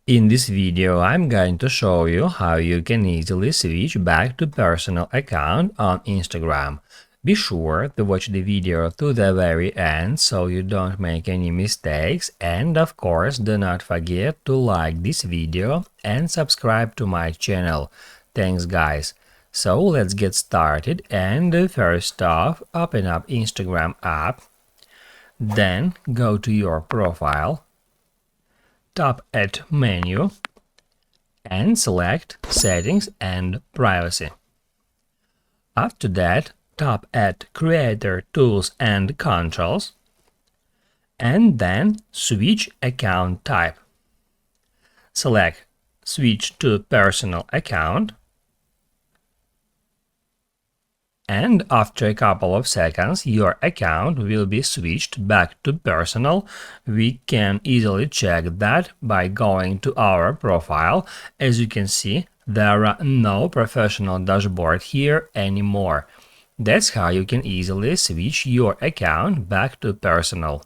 In this video, I'm going to show you how you can easily switch back to personal account on Instagram. Be sure to watch the video to the very end so you don't make any mistakes, and of course do not forget to like this video and subscribe to my channel. Thanks guys. So let's get started, and first off, open up Instagram app, then go to your profile, tap at menu and select Settings and Privacy. After that, tap at Creator Tools and Controls and then switch account type. Select Switch to Personal Account, and after a couple of seconds your account will be switched back to personal. We can easily check that by going to our profile. As you can see, there are no professional dashboard here anymore. That's how you can easily switch your account back to personal.